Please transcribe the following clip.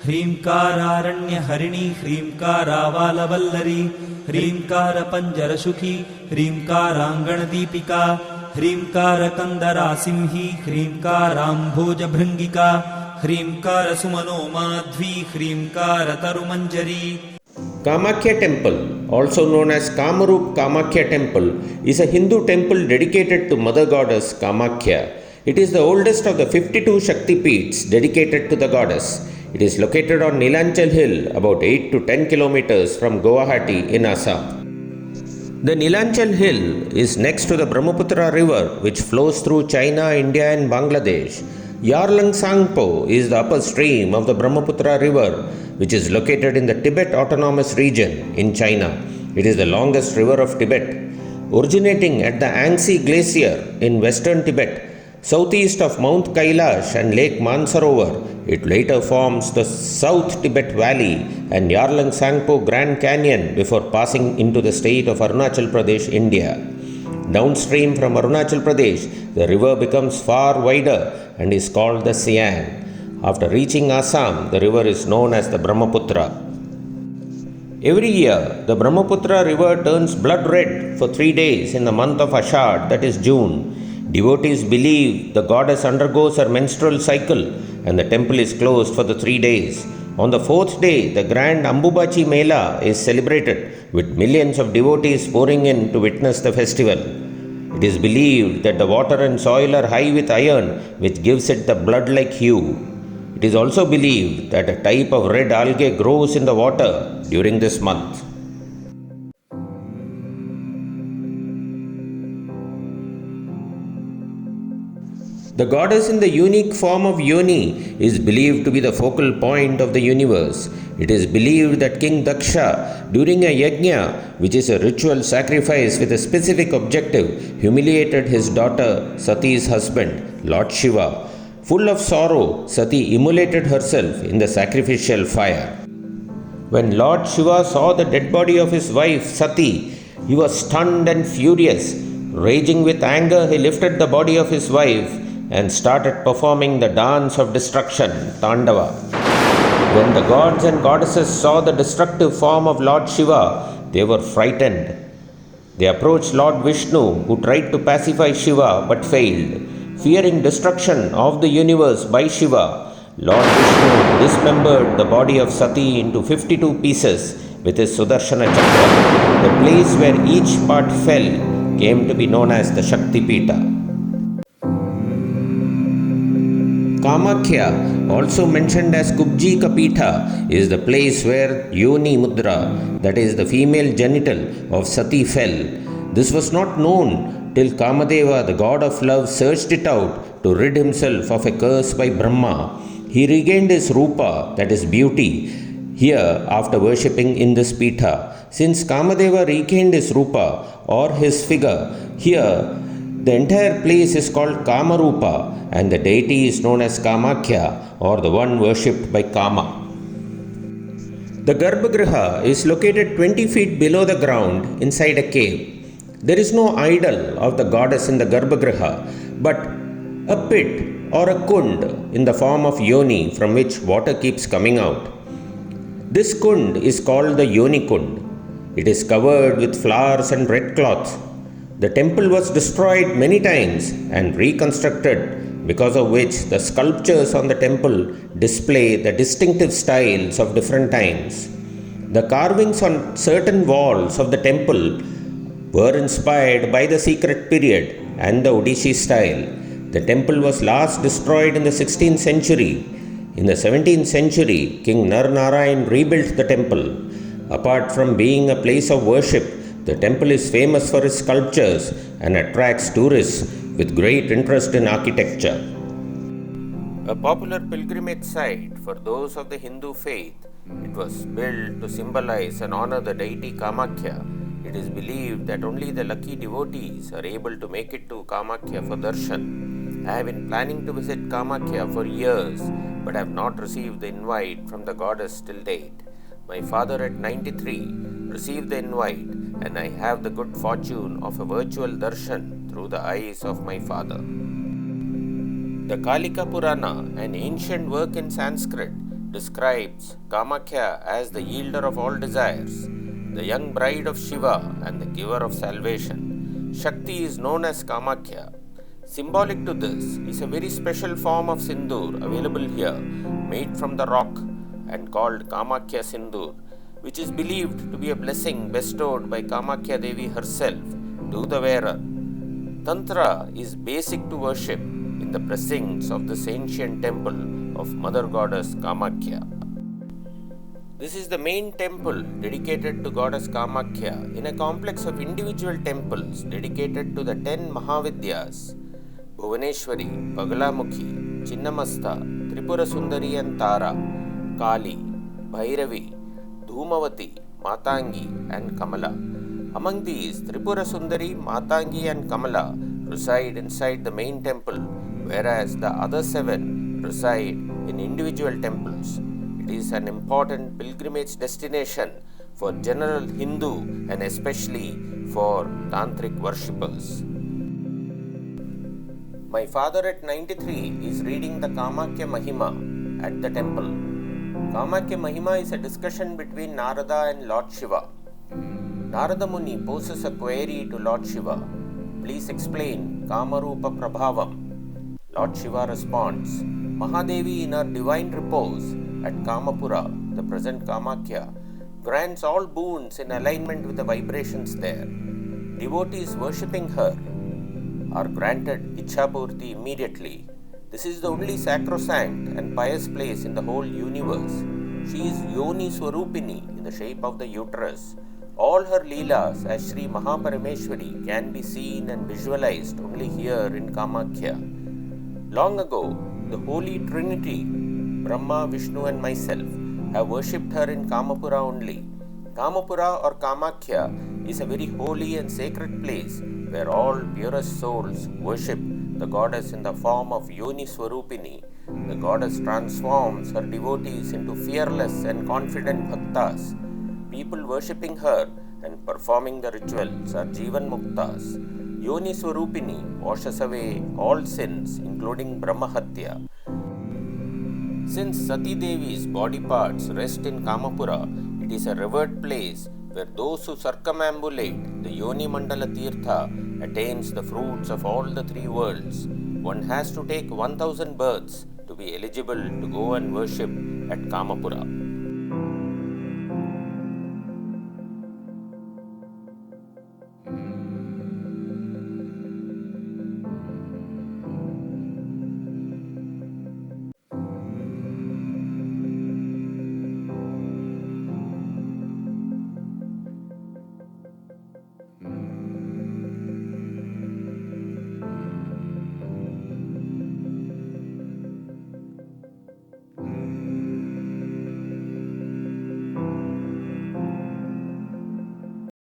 ह्रीङ्काररण्यहरिणी ह्रीङ्कारावालवल्लरी ह्रीङ्कारपञ्जरसुखी ह्रीङ्काराङ्गणदीपिका ह्रीङ्कारकन्दरासिंही ह्रीङ्काराम्भोजभृङ्गिका ह्रीङ्कारसुमनोमाध्वी ह्रीङ्कारतरुमञ्जरी. Kamakhya temple, also known as Kamarup Kamakhya temple, is a Hindu temple dedicated to Mother Goddess Kamakhya. It is the oldest of the 52 Shakti Peeths dedicated to the goddess. It is located on Neelachal Hill, about 8 to 10 kilometers from Guwahati in Assam. The Neelachal Hill is next to the Brahmaputra river, which flows through China, India and Bangladesh. Yarlang Sangpo is the upper stream of the Brahmaputra river, which is located in the Tibet Autonomous Region in China. It is the longest river of Tibet. Originating at the Angsi Glacier in western Tibet, southeast of Mount Kailash and Lake Mansarovar, it later forms the South Tibet Valley and Yarlang Sangpo Grand Canyon before passing into the state of Arunachal Pradesh, India. Downstream from Arunachal Pradesh, the river becomes far wider and is called the Siang. After reaching Assam, the river is known as the Brahmaputra. Every year, the Brahmaputra river turns blood red for 3 days in the month of Ashad, that is June. Devotees believe the goddess undergoes her menstrual cycle and the temple is closed for the 3 days. On the 4th day, the grand Ambubachi Mela is celebrated with millions of devotees pouring in to witness the festival. It is believed that the water and soil are high with iron, which gives it the blood-like hue. It is also believed that a type of red algae grows in the water during this month. The goddess in the unique form of Yoni is believed to be the focal point of the universe. It is believed that King Daksha, during a yajna, which is a ritual sacrifice with a specific objective, humiliated his daughter Sati's husband, Lord Shiva. Full of sorrow, Sati immolated herself in the sacrificial fire. When Lord Shiva saw the dead body of his wife Sati, he was stunned and furious. Raging with anger, he lifted the body of his wife and started performing the dance of destruction, Tandava. When the gods and goddesses saw the destructive form of Lord Shiva, they were frightened. They approached Lord Vishnu, who tried to pacify Shiva but failed. Fearing destruction of the universe by Shiva, Lord Vishnu dismembered the body of Sati into 52 pieces with his Sudarshana Chakra. The place where each part fell came to be known as the Shakti Peetha. Kamakhya, also mentioned as Kubji Kapitha, is the place where Yoni Mudra, that is the female genital of Sati, fell. This was not known till Kamadeva, the god of love, searched it out to rid himself of a curse by Brahma. He regained his Rupa, that is beauty, here after worshipping in this Pitha. Since Kamadeva regained his Rupa or his figure, here the entire place is called Kamarupa and the deity is known as Kamakhya, or the one worshipped by Kama. The Garbhagriha is located 20 feet below the ground inside a cave. There is no idol of the goddess in the Garbhagriha, but a pit or a kund in the form of Yoni from which water keeps coming out. This kund is called the Yoni Kund. It is covered with flowers and red cloth. The temple was destroyed many times and reconstructed, because of which the sculptures on the temple display the distinctive styles of different times. The carvings on certain walls of the temple were inspired by the secret period and the Odissi style. The temple was last destroyed in the 16th century. In the 17th century, King Narnarayan rebuilt the temple. Apart from being a place of worship, the temple is famous for its sculptures and attracts tourists with great interest in architecture. A popular pilgrimage site for those of the Hindu faith, it was built to symbolize and honor the deity Kamakhya. It is believed that only the lucky devotees are able to make it to Kamakhya for darshan. I have been planning to visit Kamakhya for years, but have not received the invite from the goddess till date. My father at 93 received the invite, and I have the good fortune of a virtual darshan through the eyes of my father. The Kalika Purana, an ancient work in Sanskrit, describes Kamkhaya as the yielder of all desires, the young bride of Shiva and the giver of salvation. Shakti is known as Kamkhaya. Symbolic to this is a very special form of sindoor available here, made from the rock and called Kamkhaya Sindoor, which is believed to be a blessing bestowed by Kamkhaya Devi herself to the wearer. Tantra is basic to worship in the precincts of this ancient temple of Mother Goddess Kamkhaya. This is the main temple dedicated to Goddess Kamkhaya in a complex of individual temples dedicated to the 10 Mahavidyas: Bhuvaneshwari, Bagalamukhi, Chinnamasta, Tripura Sundari and Tara, Kali, Bhairavi, Dhumavati, Matangi and Kamala. Among these, Tripura Sundari, Matangi and Kamala reside inside the main temple, whereas the other 7 reside in individual temples. It is an important pilgrimage destination for general Hindu and especially for Tantric worshippers. My father at 93 is reading the Kamkhaya Mahima at the temple. Kamkhaya Mahima is a discussion between Narada and Lord Shiva. Narada Muni poses a query to Lord Shiva: "Please explain Kamarupa Prabhavam." Lord Shiva responds: "Mahadevi in her divine repose at Kamapura, the present Kamkhaya, grants all boons in alignment with the vibrations there. Devotees worshipping her are granted Ichhapurti immediately. This is the only sacrosanct and pious place in the whole universe. She is Yoni Swarupini in the shape of the uterus. All her Leelas as Sri Mahaparameshwari can be seen and visualized only here in Kamkhaya. Long ago, the Holy Trinity, Brahma, Vishnu and myself, have worshipped her in Kamapura only. Kamapura or Kamkhaya is a very holy and sacred place where all purest souls worship the goddess in the form of Yoni Swarupini. The goddess transforms her devotees into fearless and confident bhaktas. People worshipping her and performing the rituals are Jivan Muktas. Yoni Swarupini washes away all sins, including Brahmahatya. Since Sati Devi's body parts rest in Kamapura, it is a revered place where those who circumambulate the Yoni Mandala Tirtha attains the fruits of all the 3 worlds. One has to take 1000 births to be eligible to go and worship at Kamapura.